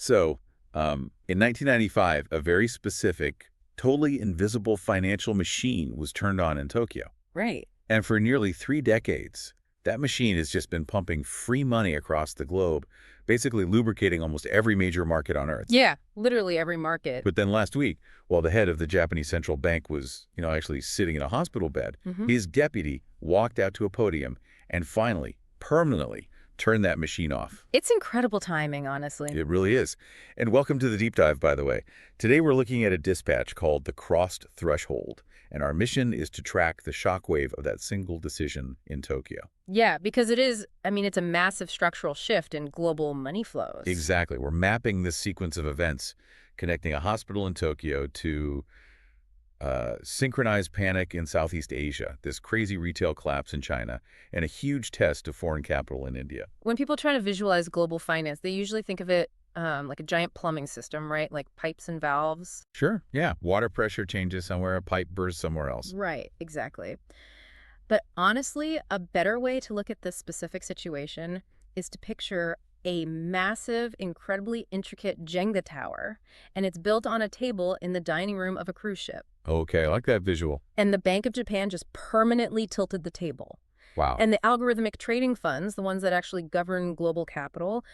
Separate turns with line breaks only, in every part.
So, in 1995, a very specific, totally invisible financial machine was turned on in Tokyo.
Right.
And for nearly 3 decades, that machine has just been pumping free money across the globe, basically lubricating almost every major market on Earth.
Yeah, literally every market.
But then last week, while the head of the Japanese central bank was, actually sitting in a hospital bed, his deputy walked out to a podium and finally, permanently, turned that machine off.
It's incredible timing, honestly.
It really is. And welcome to the deep dive, by the way. Today we're looking at a dispatch called the Crossed Threshold, and our mission is to track the shockwave of that single decision in Tokyo.
Yeah, because it's a massive structural shift in global money flows.
Exactly. We're mapping this sequence of events, connecting a hospital in Tokyo to synchronized panic in Southeast Asia, this crazy retail collapse in China, and a huge test of foreign capital in India.
When people try to visualize global finance, they usually think of it like a giant plumbing system, right? Like pipes and valves.
Sure, yeah. Water pressure changes somewhere, a pipe bursts somewhere else.
Right, exactly. But honestly, a better way to look at this specific situation is to picture a massive, incredibly intricate Jenga tower, and it's built on a table in the dining room of a cruise ship.
Okay, I like that visual.
And the Bank of Japan just permanently tilted the table.
Wow.
And the algorithmic trading funds, the ones that actually govern global capital,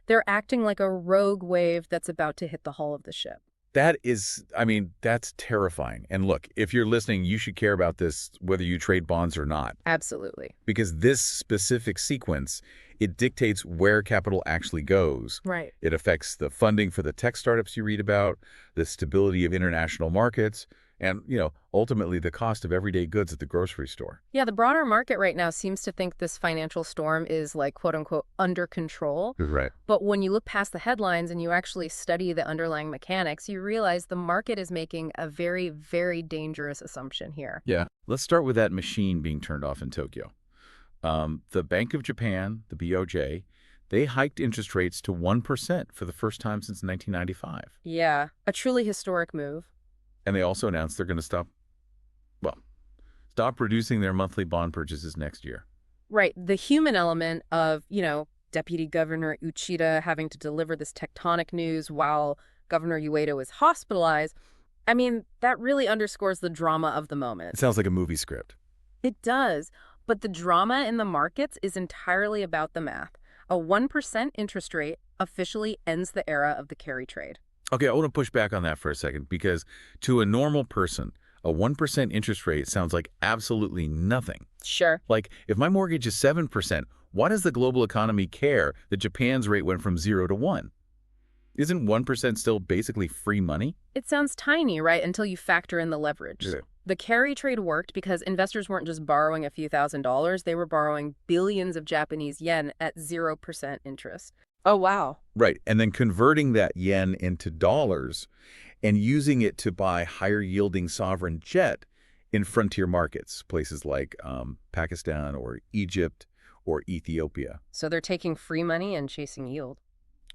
they're acting like a rogue wave that's about to hit the hull of the ship.
That's terrifying. And look, if you're listening, you should care about this whether you trade bonds or not.
Absolutely.
Because this specific sequence, it dictates where capital actually goes.
Right.
It affects the funding for the tech startups you read about, the stability of international markets, and, ultimately the cost of everyday goods at the grocery store.
Yeah, the broader market right now seems to think this financial storm is like, quote unquote, under control.
Right.
But when you look past the headlines and you actually study the underlying mechanics, you realize the market is making a very, very dangerous assumption here.
Yeah. Let's start with that machine being turned off in Tokyo. The Bank of Japan, the BOJ, they hiked interest rates to 1% for the first time since 1995.
Yeah, a truly historic move.
And they also announced they're going to stop reducing their monthly bond purchases next year.
Right. The human element of, Deputy Governor Uchida having to deliver this tectonic news while Governor Ueda was hospitalized, that really underscores the drama of the moment.
It sounds like a movie script.
It does. But the drama in the markets is entirely about the math. A 1% interest rate officially ends the era of the carry trade.
Okay, I want to push back on that for a second, because to a normal person, a 1% interest rate sounds like absolutely nothing.
Sure.
Like, if my mortgage is 7%, why does the global economy care that Japan's rate went from 0 to 1? Isn't 1% still basically free money?
It sounds tiny, right, until you factor in the leverage.
Yeah.
The carry trade worked because investors weren't just borrowing a few $1,000s, they were borrowing billions of Japanese yen at 0% interest. Oh, wow.
Right, and then converting that yen into dollars and using it to buy higher-yielding sovereign debt in frontier markets, places like Pakistan or Egypt or Ethiopia.
So they're taking free money and chasing yield.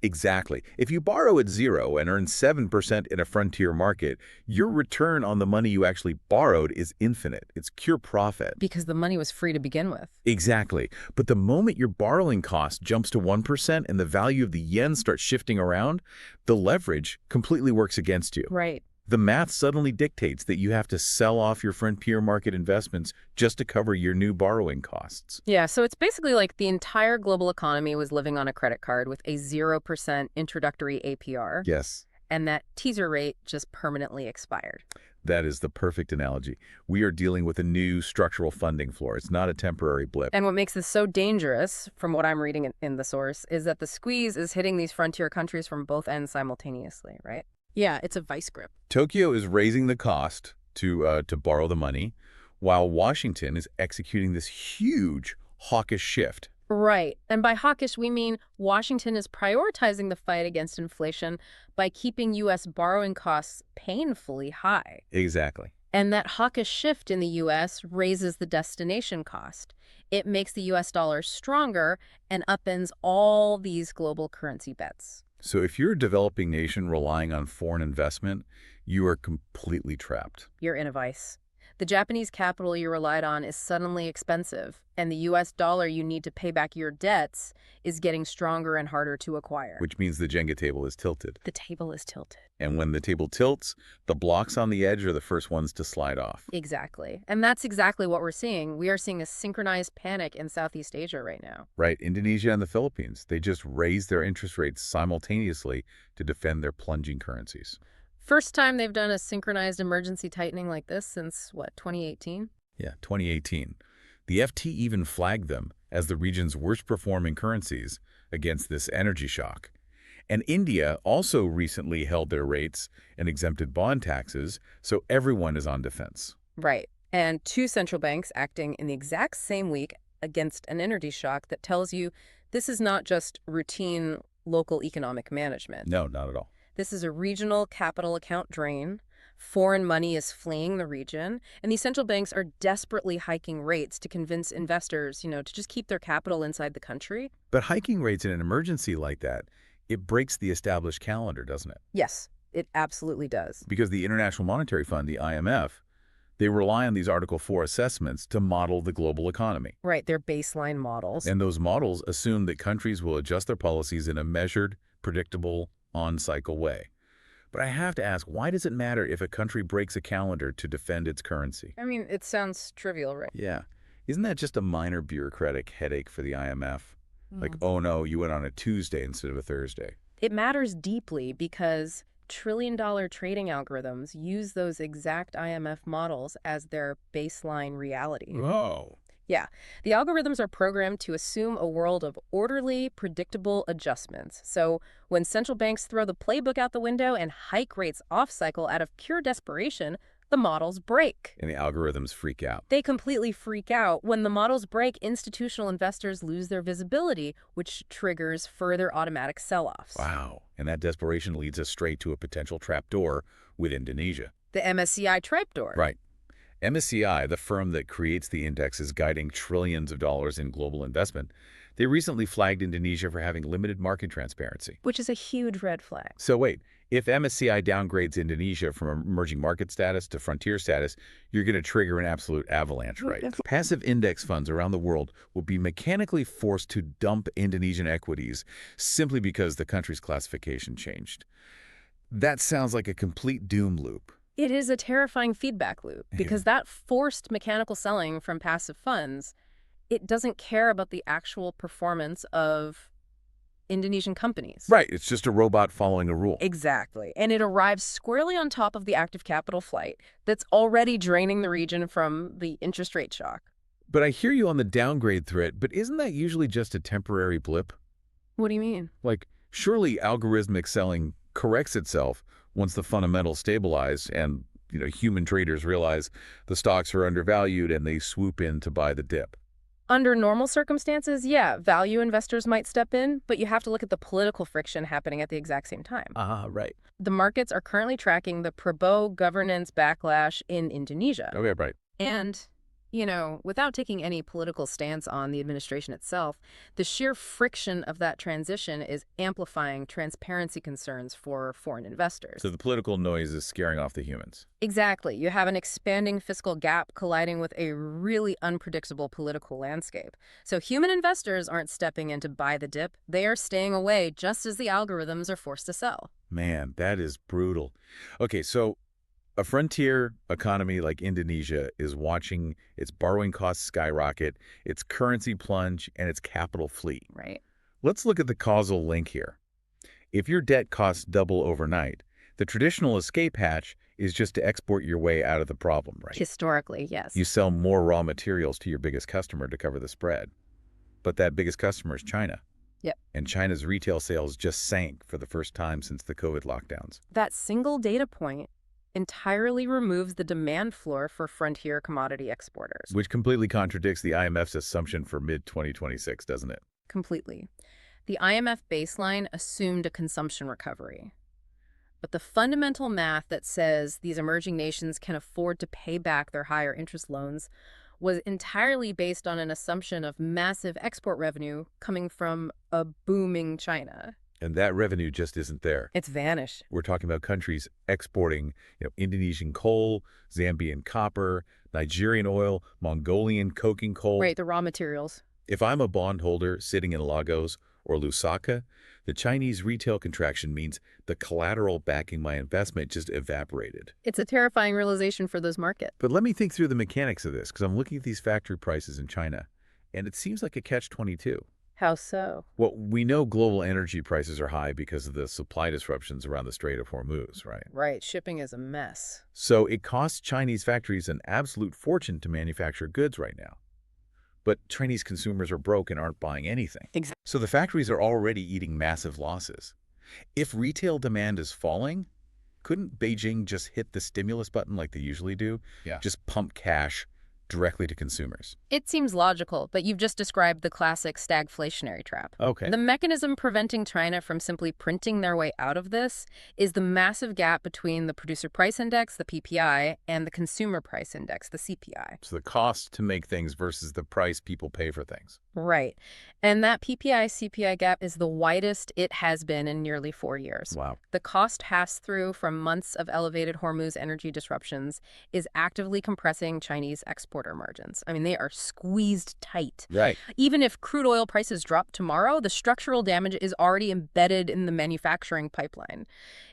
Exactly. If you borrow at 0 and earn 7% in a frontier market, your return on the money you actually borrowed is infinite. It's pure profit.
Because the money was free to begin with.
Exactly. But the moment your borrowing cost jumps to 1% and the value of the yen starts shifting around, the leverage completely works against you.
Right.
The math suddenly dictates that you have to sell off your frontier market investments just to cover your new borrowing costs.
Yeah, so it's basically like the entire global economy was living on a credit card with a 0% introductory APR.
Yes.
And that teaser rate just permanently expired.
That is the perfect analogy. We are dealing with a new structural funding floor. It's not a temporary blip.
And what makes this so dangerous, from what I'm reading in the source, is that the squeeze is hitting these frontier countries from both ends simultaneously, right? Yeah, it's a vice grip.
Tokyo is raising the cost to borrow the money, while Washington is executing this huge hawkish shift.
Right. And by hawkish, we mean Washington is prioritizing the fight against inflation by keeping U.S. borrowing costs painfully high.
Exactly.
And that hawkish shift in the U.S. raises the destination cost. It makes the U.S. dollar stronger and upends all these global currency bets.
So if you're a developing nation relying on foreign investment, you are completely trapped.
You're in a vice. The Japanese capital you relied on is suddenly expensive, and the US dollar you need to pay back your debts is getting stronger and harder to acquire.
Which means the Jenga table is tilted.
The table is tilted.
And when the table tilts, the blocks on the edge are the first ones to slide off.
Exactly. And that's exactly what we're seeing. We are seeing a synchronized panic in Southeast Asia right now.
Right, Indonesia and the Philippines, they just raised their interest rates simultaneously to defend their plunging currencies.
First time they've done a synchronized emergency tightening like this since, what, 2018?
Yeah, 2018. The FT even flagged them as the region's worst-performing currencies against this energy shock. And India also recently held their rates and exempted bond taxes, so everyone is on defense.
Right. And two central banks acting in the exact same week against an energy shock that tells you this is not just routine local economic management.
No, not at all.
This is a regional capital account drain. Foreign money is fleeing the region, and these central banks are desperately hiking rates to convince investors, to just keep their capital inside the country.
But hiking rates in an emergency like that, it breaks the established calendar, doesn't it?
Yes, it absolutely does.
Because the International Monetary Fund, the IMF, they rely on these Article 4 assessments to model the global economy.
Right, they're baseline models.
And those models assume that countries will adjust their policies in a measured, predictable, on-cycle way. But I have to ask, why does it matter if a country breaks a calendar to defend its currency?
I mean, it sounds trivial, right?
Yeah. Isn't that just a minor bureaucratic headache for the IMF? Like, oh no, you went on a Tuesday instead of a Thursday.
It matters deeply because trillion-dollar trading algorithms use those exact IMF models as their baseline reality.
Oh.
Yeah, the algorithms are programmed to assume a world of orderly, predictable adjustments. So when central banks throw the playbook out the window and hike rates off-cycle out of pure desperation, the models break.
And the algorithms freak out.
They completely freak out. When the models break, institutional investors lose their visibility, which triggers further automatic sell-offs.
Wow. And that desperation leads us straight to a potential trapdoor with Indonesia.
The MSCI trapdoor.
Right. MSCI, the firm that creates the index, is guiding trillions of dollars in global investment. They recently flagged Indonesia for having limited market transparency.
Which is a huge red flag.
So wait, if MSCI downgrades Indonesia from emerging market status to frontier status, you're going to trigger an absolute avalanche, right? Passive index funds around the world will be mechanically forced to dump Indonesian equities simply because the country's classification changed. That sounds like a complete doom loop.
It is a terrifying feedback loop because that forced mechanical selling from passive funds, it doesn't care about the actual performance of Indonesian companies.
Right. It's just a robot following a rule.
Exactly. And it arrives squarely on top of the active capital flight that's already draining the region from the interest rate shock.
But I hear you on the downgrade threat, but isn't that usually just a temporary blip?
What do you mean?
Like, surely algorithmic selling corrects itself once the fundamentals stabilize and, human traders realize the stocks are undervalued and they swoop in to buy the dip.
Under normal circumstances, yeah, value investors might step in, but you have to look at the political friction happening at the exact same time.
Right.
The markets are currently tracking the Prabowo governance backlash in Indonesia.
Okay, right.
And, without taking any political stance on the administration itself, the sheer friction of that transition is amplifying transparency concerns for foreign investors.
So the political noise is scaring off the humans.
Exactly. You have an expanding fiscal gap colliding with a really unpredictable political landscape. So human investors aren't stepping in to buy the dip. They are staying away just as the algorithms are forced to sell.
Man, that is brutal. Okay, so a frontier economy like Indonesia is watching its borrowing costs skyrocket, its currency plunge, and its capital flee.
Right.
Let's look at the causal link here. If your debt costs double overnight, the traditional escape hatch is just to export your way out of the problem, right?
Historically, yes.
You sell more raw materials to your biggest customer to cover the spread. But that biggest customer is China.
Yep.
And China's retail sales just sank for the first time since the COVID lockdowns.
That single data point entirely removes the demand floor for frontier commodity exporters.
Which completely contradicts the IMF's assumption for mid-2026, doesn't it?
Completely. The IMF baseline assumed a consumption recovery. But the fundamental math that says these emerging nations can afford to pay back their higher interest loans was entirely based on an assumption of massive export revenue coming from a booming China.
And that revenue just isn't there.
It's vanished.
We're talking about countries exporting, Indonesian coal, Zambian copper, Nigerian oil, Mongolian coking coal.
Right, the raw materials.
If I'm a bondholder sitting in Lagos or Lusaka, the Chinese retail contraction means the collateral backing my investment just evaporated.
It's a terrifying realization for those markets.
But let me think through the mechanics of this, because I'm looking at these factory prices in China, and it seems like a catch-22.
How so?
Well, we know global energy prices are high because of the supply disruptions around the Strait of Hormuz, right?
Right, shipping is a mess.
So it costs Chinese factories an absolute fortune to manufacture goods right now. But Chinese consumers are broke and aren't buying anything.
Exactly.
So the factories are already eating massive losses. If retail demand is falling, couldn't Beijing just hit the stimulus button like they usually do?
Yeah.
Just pump cash directly to consumers.
It seems logical, but you've just described the classic stagflationary trap.
Okay.
The mechanism preventing China from simply printing their way out of this is the massive gap between the producer price index, the PPI, and the consumer price index, the CPI.
So the cost to make things versus the price people pay for things.
Right. And that PPI-CPI gap is the widest it has been in nearly 4 years.
Wow.
The cost pass-through from months of elevated Hormuz energy disruptions is actively compressing Chinese exporter margins. I mean, they are squeezed tight.
Right.
Even if crude oil prices drop tomorrow, the structural damage is already embedded in the manufacturing pipeline.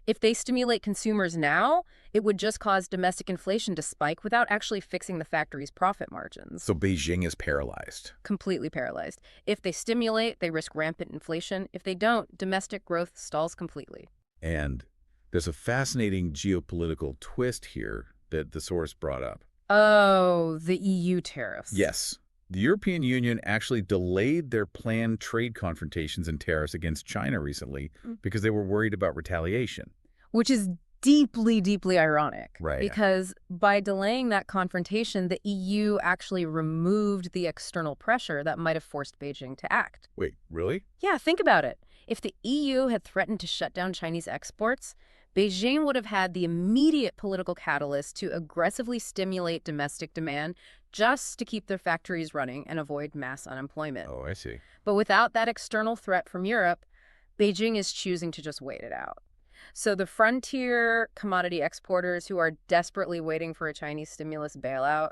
If they stimulate consumers now, it would just cause domestic inflation to spike without actually fixing the factory's profit margins.
So Beijing is paralyzed.
Completely paralyzed. If they stimulate, they risk rampant inflation. If they don't, domestic growth stalls completely.
And there's a fascinating geopolitical twist here that the source brought up.
Oh, the EU tariffs.
Yes. The European Union actually delayed their planned trade confrontations and tariffs against China recently because they were worried about retaliation.
Which is deeply, deeply ironic.
Right.
Because by delaying that confrontation, the EU actually removed the external pressure that might have forced Beijing to act.
Wait, really?
Yeah, think about it. If the EU had threatened to shut down Chinese exports, Beijing would have had the immediate political catalyst to aggressively stimulate domestic demand just to keep their factories running and avoid mass unemployment.
Oh, I see.
But without that external threat from Europe, Beijing is choosing to just wait it out. So the frontier commodity exporters who are desperately waiting for a Chinese stimulus bailout,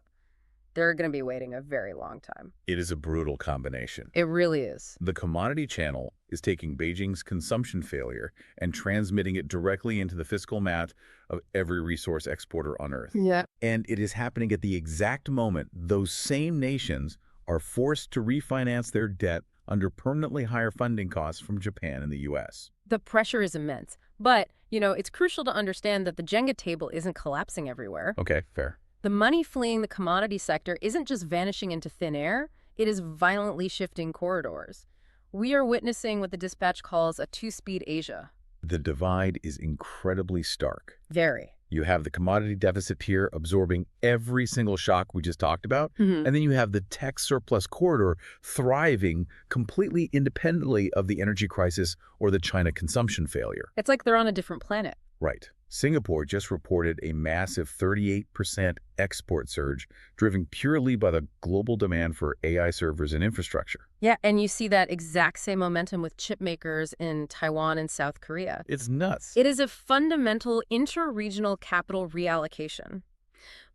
they're going to be waiting a very long time.
It is a brutal combination.
It really is.
The commodity channel is taking Beijing's consumption failure and transmitting it directly into the fiscal math of every resource exporter on Earth.
Yeah.
And it is happening at the exact moment those same nations are forced to refinance their debt under permanently higher funding costs from Japan and the U.S.
The pressure is immense. But, it's crucial to understand that the Jenga table isn't collapsing everywhere.
Okay, fair.
The money fleeing the commodity sector isn't just vanishing into thin air, it is violently shifting corridors. We are witnessing what the dispatch calls a two-speed Asia.
The divide is incredibly stark.
Very.
You have the commodity deficit tier absorbing every single shock we just talked about,
Mm-hmm.
and then you have the tech surplus corridor thriving completely independently of the energy crisis or the China consumption failure.
It's like they're on a different planet.
Right. Singapore just reported a massive 38% export surge, driven purely by the global demand for AI servers and infrastructure.
Yeah, and you see that exact same momentum with chip makers in Taiwan and South Korea.
It's nuts.
It is a fundamental inter-regional capital reallocation.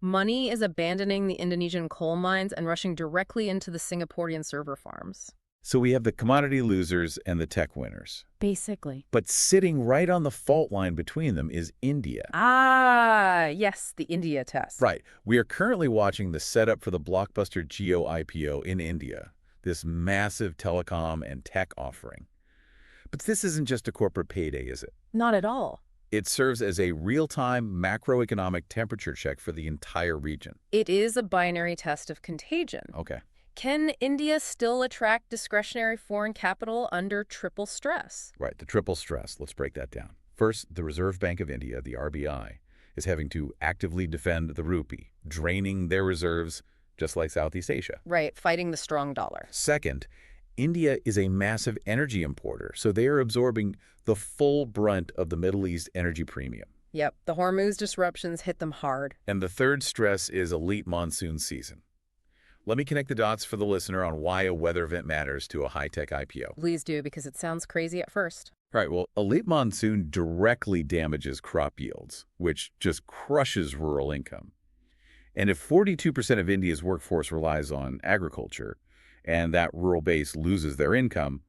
Money is abandoning the Indonesian coal mines and rushing directly into the Singaporean server farms.
So we have the commodity losers and the tech winners.
Basically.
But sitting right on the fault line between them is India.
Ah, yes, the India test.
Right. We are currently watching the setup for the blockbuster Jio IPO in India, this massive telecom and tech offering. But this isn't just a corporate payday, is it?
Not at all.
It serves as a real-time macroeconomic temperature check for the entire region.
It is a binary test of contagion.
Okay.
Can India still attract discretionary foreign capital under triple stress?
Right, the triple stress. Let's break that down. First, the Reserve Bank of India, the RBI, is having to actively defend the rupee, draining their reserves just like Southeast Asia.
Right, fighting the strong dollar.
Second, India is a massive energy importer, so they are absorbing the full brunt of the Middle East energy premium.
Yep, the Hormuz disruptions hit them hard.
And the third stress is elite monsoon season. Let me connect the dots for the listener on why a weather event matters to a high-tech IPO.
Please do, because it sounds crazy at first.
Right, well, a late monsoon directly damages crop yields, which just crushes rural income. And if 42% of India's workforce relies on agriculture, and that rural base loses their income,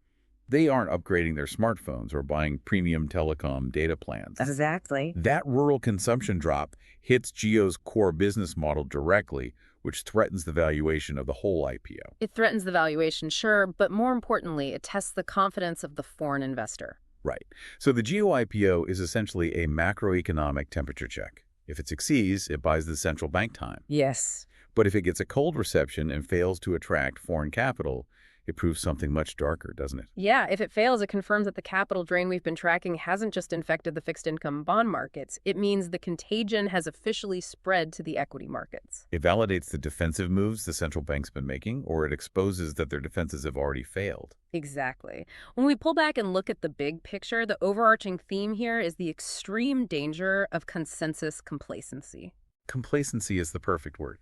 they aren't upgrading their smartphones or buying premium telecom data plans.
Exactly.
That rural consumption drop hits Geo's core business model directly, which threatens the valuation of the whole IPO.
It threatens the valuation, sure, but more importantly, it tests the confidence of the foreign investor.
Right. So the Geo IPO is essentially a macroeconomic temperature check. If it succeeds, it buys the central bank time.
Yes.
But if it gets a cold reception and fails to attract foreign capital, it proves something much darker, doesn't it?
Yeah, if it fails, it confirms that the capital drain we've been tracking hasn't just infected the fixed income bond markets. It means the contagion has officially spread to the equity markets.
It validates the defensive moves the central bank's been making, or it exposes that their defenses have already failed.
Exactly. When we pull back and look at the big picture, the overarching theme here is the extreme danger of consensus complacency.
Complacency is the perfect word.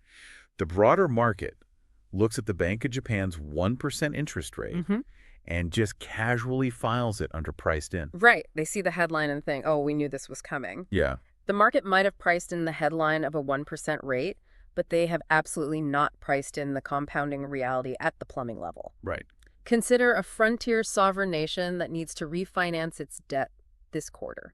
The broader market looks at the Bank of Japan's 1% interest rate and just casually files it under priced in.
Right. They see the headline and think, oh, we knew this was coming.
Yeah,
The market might have priced in the headline of a 1% rate, but they have absolutely not priced in the compounding reality at the plumbing level.
right.
Consider a frontier sovereign nation that needs to refinance its debt this quarter.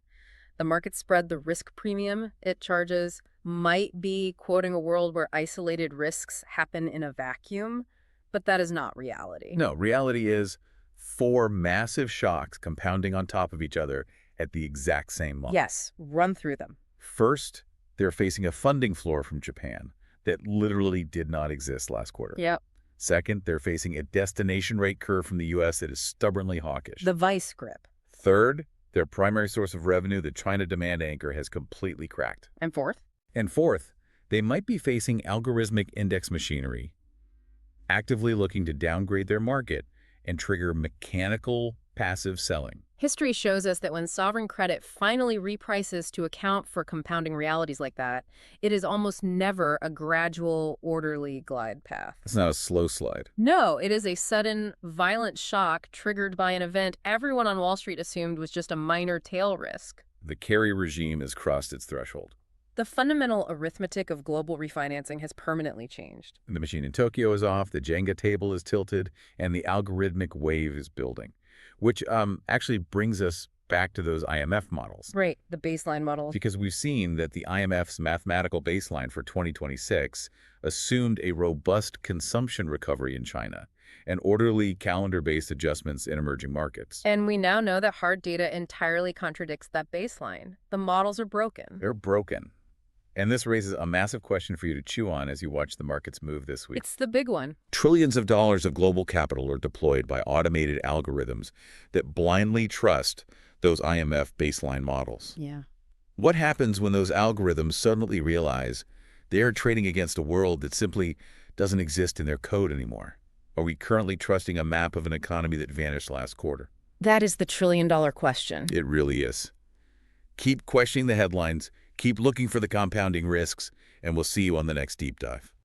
The market spread the risk premium it charges might be quoting a world where isolated risks happen in a vacuum, but that is not reality.
No, reality is 4 massive shocks compounding on top of each other at the exact same moment.
Yes, run through them.
First, they're facing a funding floor from Japan that literally did not exist last quarter.
Yep.
Second, they're facing a destination rate curve from the U.S. that is stubbornly hawkish.
The vice grip.
Third, their primary source of revenue, the China demand anchor, has completely cracked.
And fourth?
And fourth, they might be facing algorithmic index machinery, actively looking to downgrade their market and trigger mechanical passive selling.
History shows us that when sovereign credit finally reprices to account for compounding realities like that, it is almost never a gradual, orderly glide path.
It's not a slow slide.
No, it is a sudden, violent shock triggered by an event everyone on Wall Street assumed was just a minor tail risk.
The carry regime has crossed its threshold.
The fundamental arithmetic of global refinancing has permanently changed.
The machine in Tokyo is off, the Jenga table is tilted, and the algorithmic wave is building, which actually brings us back to those IMF models.
Right, the baseline model.
Because we've seen that the IMF's mathematical baseline for 2026 assumed a robust consumption recovery in China and orderly calendar-based adjustments in emerging markets.
And we now know that hard data entirely contradicts that baseline. The models are broken.
They're broken. And this raises a massive question for you to chew on as you watch the markets move this week.
It's the big one.
Trillions of dollars of global capital are deployed by automated algorithms that blindly trust those IMF baseline models.
Yeah.
What happens when those algorithms suddenly realize they are trading against a world that simply doesn't exist in their code anymore? Are we currently trusting a map of an economy that vanished last quarter?
That is the trillion-dollar question.
It really is. Keep questioning the headlines, keep looking for the compounding risks, and we'll see you on the next deep dive.